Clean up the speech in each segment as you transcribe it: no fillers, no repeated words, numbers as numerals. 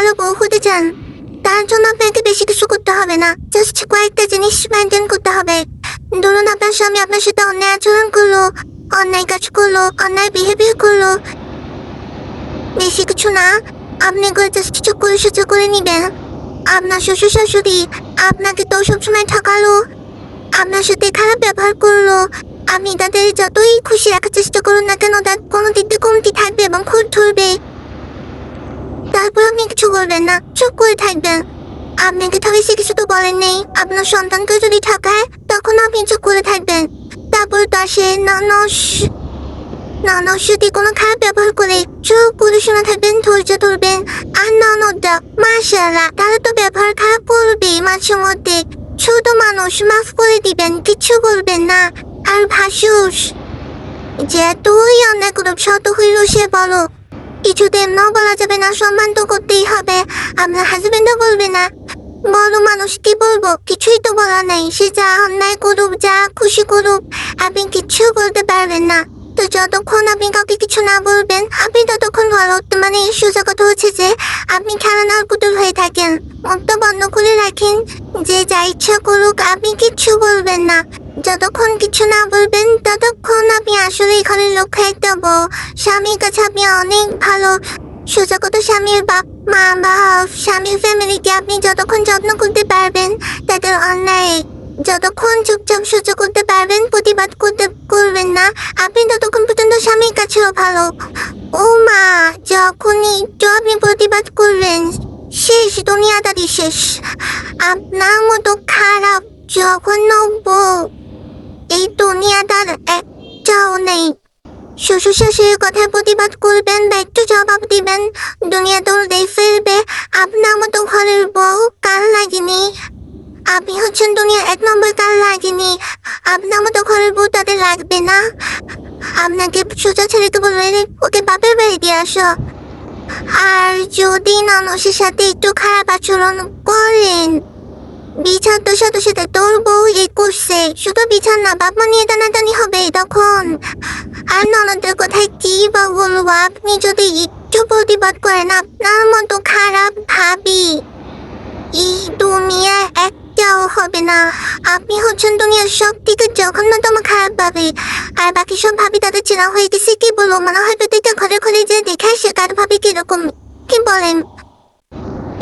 ভালো বউ হতে চান, তার জন্য আপনাকে বেশি কিছু করতে হবে না। জাস্ট কয়েকটা জিনিস মেনটেন করতে হবে। ধরুন আপনার স্বামী আপনার সাথে অন্যায় আচরণ করলো, অন্যায় কাজ করলো, অন্যায় বিহেভিয়ার করলো, বেশি কিছু না, আপনি এগুলো জাস্ট চুপ করে সহ্য করে নিবেন। আপনার শ্বশুর শাশুড়ি আপনাকে তো সবসময় ঠকালো, আপনার সাথে খারাপ ব্যবহার করলো, আপনি তাদের যতই খুশি রাখার চেষ্টা করুন না কেন, তার কোনো দিক দিয়ে কমতি থাকবে এবং খুঁত ধরবে। তারপর আপনি কিছু করবেন না, চুপ করে থাকবেন। আপনাকে ঠকেছে কিছু তো বলেন নেই, আপনার সন্তানকে যদি ঠকায় তখন আপনি চুপ করে থাকবেন। তারপর তার সে ননদ যদি কোনো খারাপ ব্যবহার করে চুপ করে শুনে থাকবেন, ধৈর্য ধরবেন। আর ননদরা মাশাআল্লাহ তারা তো ব্যবহার খারাপ করবেই মাঝে মধ্যে, ছোট মানুষ, মাফ করে দিবেন, কিচ্ছু বলবেন না। আর ভাসুস যে তুই অন্যায় করব শত হইল সে বলো, কিছুতে না বলা যাবে না, সম্মান তো করতেই হবে। আপনার হাজবেন্ডও বলবে না, বড় মানুষ কি বলবো, কিছুই তো বলা নাই। সে যা অন্যায় করুক, যা খুশি করুক, আপনি কিচ্ছু বলতে পারবেন না। তো যতক্ষণ আপনি কাউকে কিছু না বলবেন আপনি ততক্ষণ ভালো। মানে সোজা কথা হচ্ছে যে আপনি খেলানোর পুতুল হয়ে থাকেন, মুখটা বন্ধ করে রাখেন, যে যা ইচ্ছা করুক আপনি কিচ্ছু বলবেন না। যতক্ষণ কিছু না বলবেন ততক্ষণ আপনি আসলে এখানে লক্ষ্য একটা বউ, স্বামীর কাছে আপনি অনেক ভালো। সোজা কথা স্বামীর বাপ মা বা স্বামীর ফ্যামিলিকে আপনি যতক্ষণ যত্ন করতে পারবেন, তাদের অন্যায় যতক্ষণ চুপচাপ সহ্য করতে পারবেন, প্রতিবাদ করবেন না, আপনি ততক্ষণ পর্যন্ত স্বামীর কাছেও ভালো। ও মা, যখনই একটু আপনি প্রতিবাদ করবেন শেষ, দুনিয়াদারি শেষ। আপনার মতো খারাপ জঘন্য বউ এই দুনিয়াদার একটাও নেই। শ্বশুর শাশুড়ির কথায় প্রতিবাদ করবেন বা একটু জবাব দিবেন, দুনিয়া দৌড়েই ফেলবে। আপনার মতো ঘরের বউ কার লাগেনি? আপনি হচ্ছেন দুনিয়ার 1 নম্বর কার লাগেনি? আপনার মতো ঘরের বউ তাদের লাগবে না। আপনাকে সোজা ছেলেকে বলবে ওকে বাপের বাড়ি দিয়ে আসো। আর যদি ননসের সাথে একটু খারাপ আচরণ করেন, বিচার তো সাথে সাথে তোর বউ এই করছে, শুধু বিচার না, বাপ মা নিয়ে টানাটানি হবে তখন। আর ননদের কথায় কি বা বলবো, আপনি যদি একটু প্রতিবাদ করেন, আপনার মতো খারাপ ভাবি এই দুনিয়ায় একটাও হবে না। আপনি হচ্ছেন দুনিয়ার সব থেকে জঘন্যতম খারাপ ভাবি। আর বাকি সব ভাবি তাদের চেনা হয়ে গেছে, কি বলবো, মনে হয় প্রত্যেকটা ঘরে ঘরে যে দেখে আসে কার ভাবি কিরকম। কি বলেন?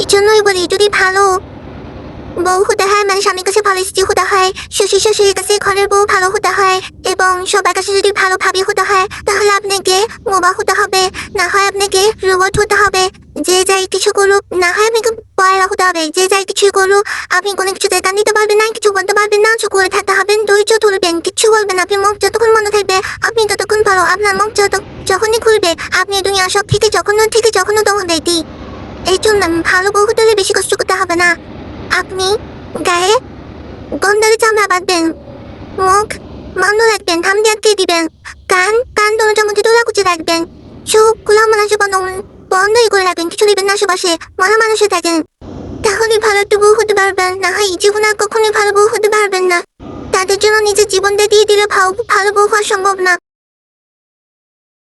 এই জন্যই বলি, যদি ভালো বউ হতে হয়, মানে স্বামীর কাছে ভালো স্ত্রী হতে হয়, শ্বশুর শাশুড়ির কাছে ঘরের বউ ভালো হতে হয়, এবং সবার কাছে যদি ভালো ভাবি হতে হয়, তাহলে আপনাকে বোবা হতে হবে, না হয় আপনাকে রোবট হতে হবে। যে যাই কিছু করুক, না হয় আপনাকে পয়লা হতে হবে। যে যাই কিছু করুক আপনি কোনো কিছুতে কান দিতে পারবেন না, কিছু বলতে পারবেন না, চুপ করে থাকতে হবেন, ধৈর্য ধরবেন, কিচ্ছু বলবেন। আপনি মুখ যতক্ষণ মনে থাকবে আপনি ততক্ষণ ভালো। আপনার মুখ যখনই খুলবে আপনি দুনিয়া সব থেকে জঘন্যতম ব্যক্তি। এই জন্য ভালো বউ হতে হলে বেশি কষ্ট করতে হবে না। আপনি গায়ে গন্ডারে চামড়া বাঁধবেন, মুখ বন্ধ রাখবেন, হাম দিয়ে আটকে দিবেন, কান দরজার মধ্যে তোলা কুচে রাখবেন, চোখ খোলা মানুষ বন্ধই করে রাখবেন, কিছু দিবেন না আশেপাশে, মরা মানুষে থাকেন। তাহলে ভালো একটা বউ হতে পারবেন, না হয় জীবন আর কখনোই ভালো বউ হতে পারবেন না। তাদের জন্য নিজের জীবনটা দিয়ে দিলে ভালো বউ হওয়া সম্ভব না।